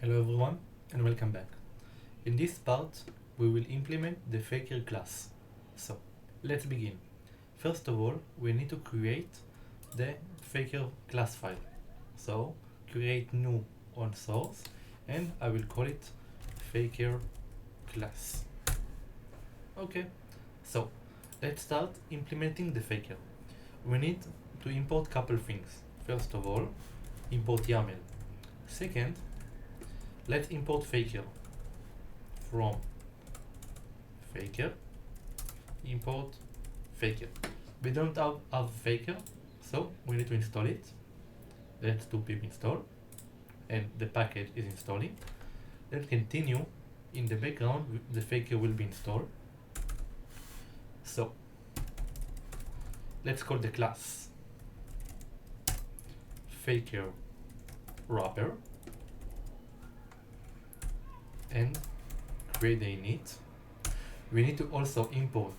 Hello everyone and welcome back. In this part, we will implement the Faker class. So, let's begin. First of all, we need to create the Faker class file. So, create new on source and I will call it Faker class. Okay, so let's start implementing the Faker. We need to import couple things. First of all, import YAML. Second, let's import Faker from Faker, import Faker. We don't have Faker, so we need to install it. Let's do pip install, and the package is installing. Let's continue. In the background, the Faker will be installed. So, let's call the class Faker wrapper and create the init. We need to also import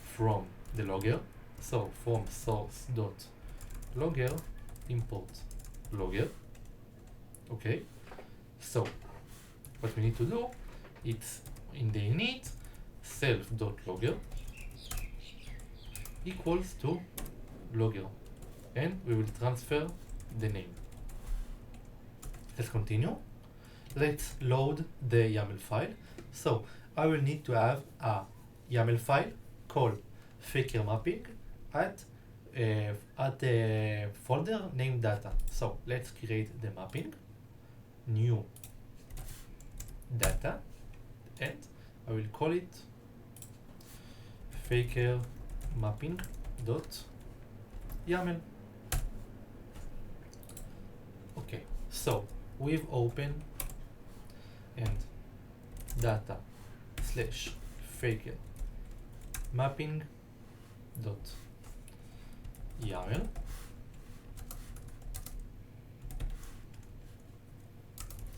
from the logger. So from source.logger import logger. Okay. So what we need to do, it's in the init self.logger equals to logger, and we will transfer the name. Let's continue. Let's load the YAML file. So I will need to have a YAML file called Faker mapping at a folder named data. So let's create the mapping, new data, and I will call it Faker mapping dot YAML. Okay, so we've opened and data slash Faker mapping dot YAML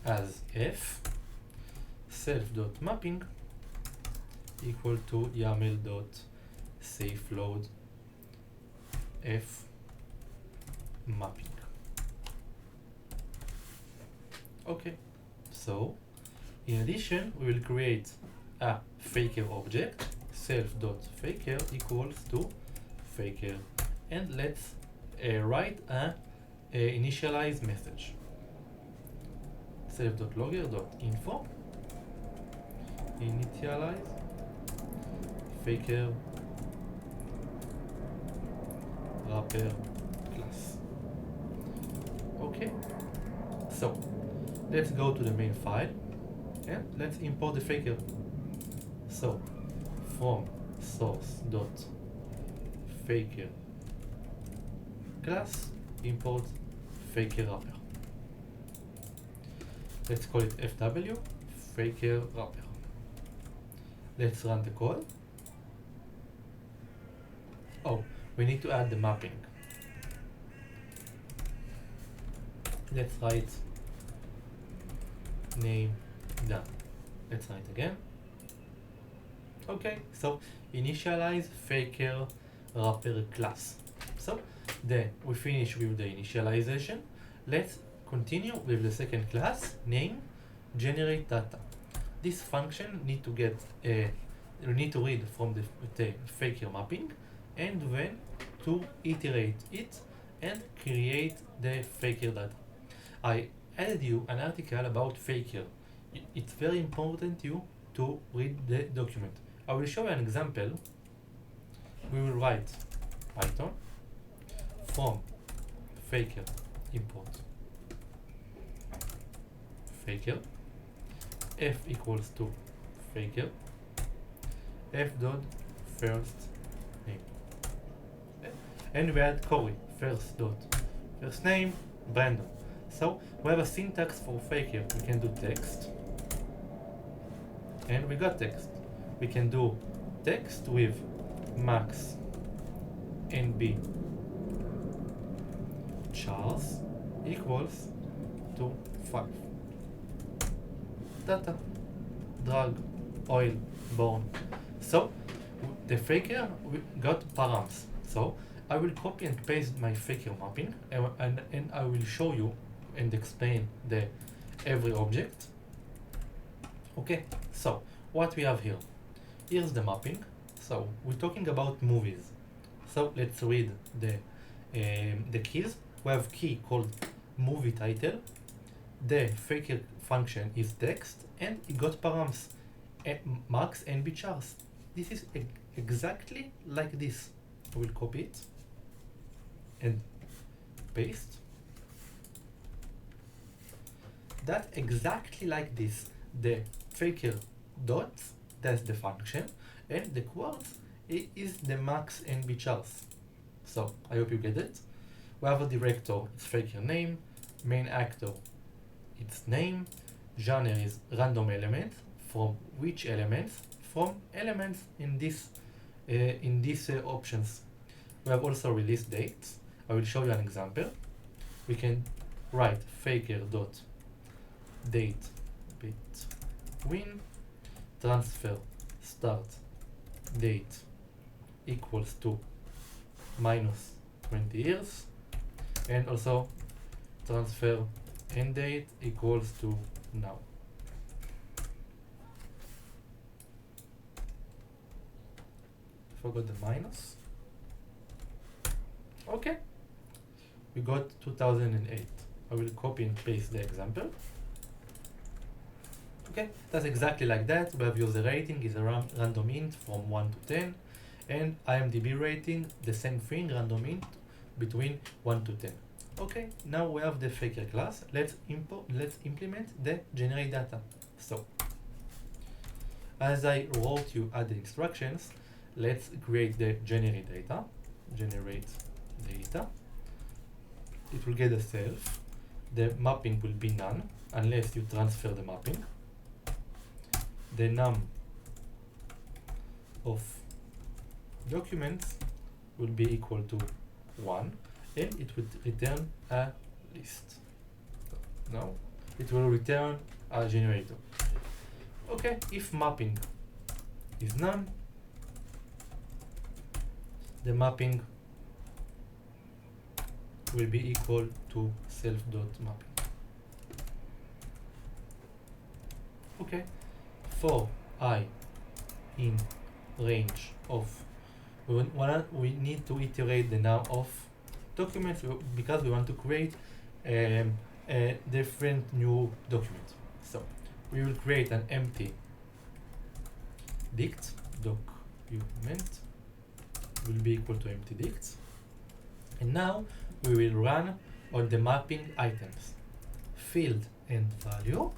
as f self dot mapping equal to YAML dot safe load f mapping. Okay, so in addition, we will create a Faker object, self.faker equals to Faker, and let's write a initialize message. Self.logger.info initialize Faker wrapper class. Okay, so let's go to the main file and let's import the Faker. So from source.faker class import Faker wrapper. Let's call it fw Faker wrapper. Let's run the code. Oh, we need to add the mapping. Let's write name done. Let's write again. Okay, so initialize Faker wrapper class. So then we finish with the initialization. Let's continue with the second class, name generate data. This function need to get we need to read from the Faker mapping and then to iterate it and create the Faker data. I added you an article about Faker. It's very important to read the document. I will show you an example. We will write Python from Faker import Faker f equals to Faker f dot first name, and we add Corey first dot first name Brandon. So we have a syntax for Faker. We can do text, and we got text. We can do text with max nb Charles equals to 5. Data, drug, oil, born. So the Faker we got params. So I will copy and paste my Faker mapping and I will show you and explain the every object Okay, so what we have here. Here's the mapping. So we're talking about movies. So let's read the keys. We have key called movie title. The faker function is text, and it got params, max and bchars. This is exactly like this. I will copy it and paste. That's exactly like this. The faker dot, that's the function, and the quartz is the max and bchars. So I hope you get it. We have a director, it's faker name, main actor, its name, genre is random element. From which elements? From elements in these options. We have also release dates. I will show you an example. We can write faker dot date between transfer start date equals to minus 20 years, and also transfer end date equals to now. Forgot the minus. Okay, we got 2008. I will copy and paste the example. Okay, that's exactly like that. We have user rating is a random int from 1 to 10, and IMDb rating, the same thing, random int between 1 to 10. Okay, now we have the faker class. Let's implement the generate data. So, as I wrote you at the instructions, let's create the generate data. Generate data. It will get a self. The mapping will be none unless you transfer the mapping. The num of documents will be equal to 1, and it would return a list. Now it will return a generator. Okay, if mapping is none, the mapping will be equal to self.mapping. Okay, for I in range of, we need to iterate the num of documents because we want to create a different new document. So we will create an empty dict document will be equal to empty dict, and now we will run on the mapping items, field and value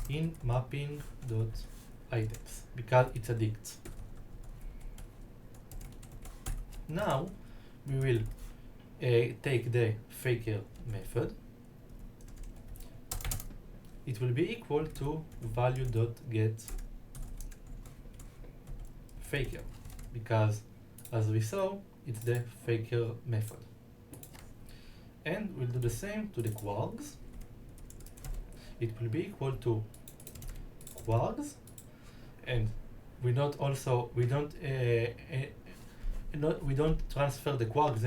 in mapping dot items because it's a dict. Now we will take the faker method. It will be equal to value dot get faker because, as we saw, it's the faker method. And we'll do the same to the quarks. It will be equal to quarks, and we don't transfer the quarks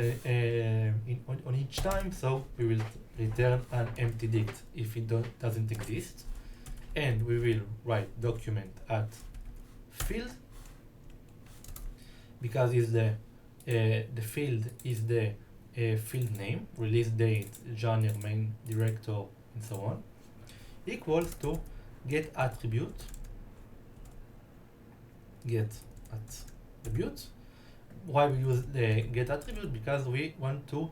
on each time, so we will return an empty dict if it doesn't exist, and we will write document at field because is the field is the field name, release date, genre, main director, and so on, equals to get attribute. Why we use the get attribute? Because we want to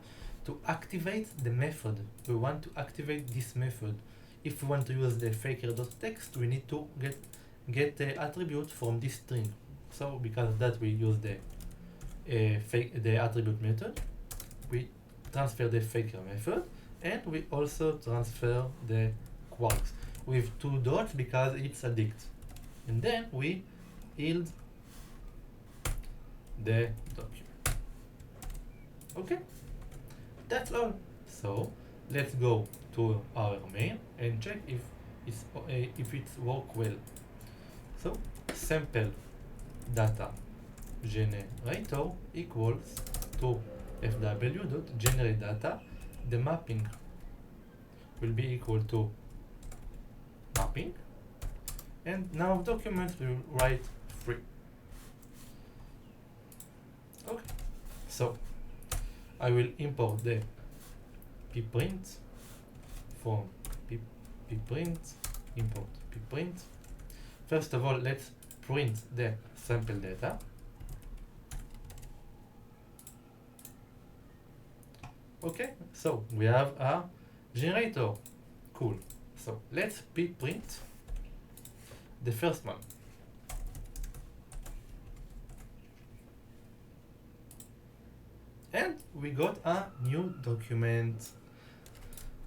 activate the method. We want to activate this method. If we want to use the faker.text, we need to get the attribute from this string. So because of that, we use the attribute method. We transfer the faker method, and we also transfer the quarks with 2 dots because it's a dict. And then we yield the document. Okay, that's all. So let's go to our main and check if it's work well. So sample data generator equals to fw.generate data. The mapping will be equal to mapping, and now document we will write 3. Okay, so I will import the pprint from pprint, import pprint. First of all, let's print the sample data. Okay, so we have a generator. Cool. So let's pprint the first one. And we got a new document.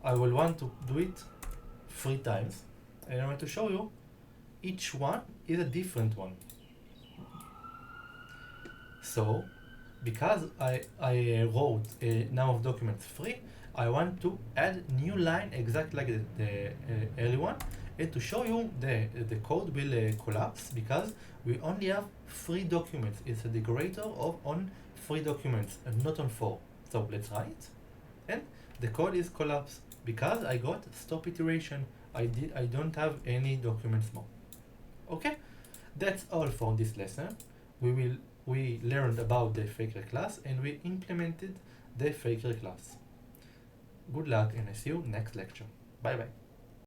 I will want to do it 3 times, and I want to show you each one is a different one. So because I wrote now of document 3, I want to add new line exactly like the early one, and to show you the code will collapse because we only have 3 documents. It's a decorator of on 3 documents and not on 4. So let's write, and the code is collapsed because I got stop iteration. I don't have any documents more. Okay, that's all for this lesson. We learned about the faker class and we implemented the faker class. Good luck and I see you next lecture. Bye bye.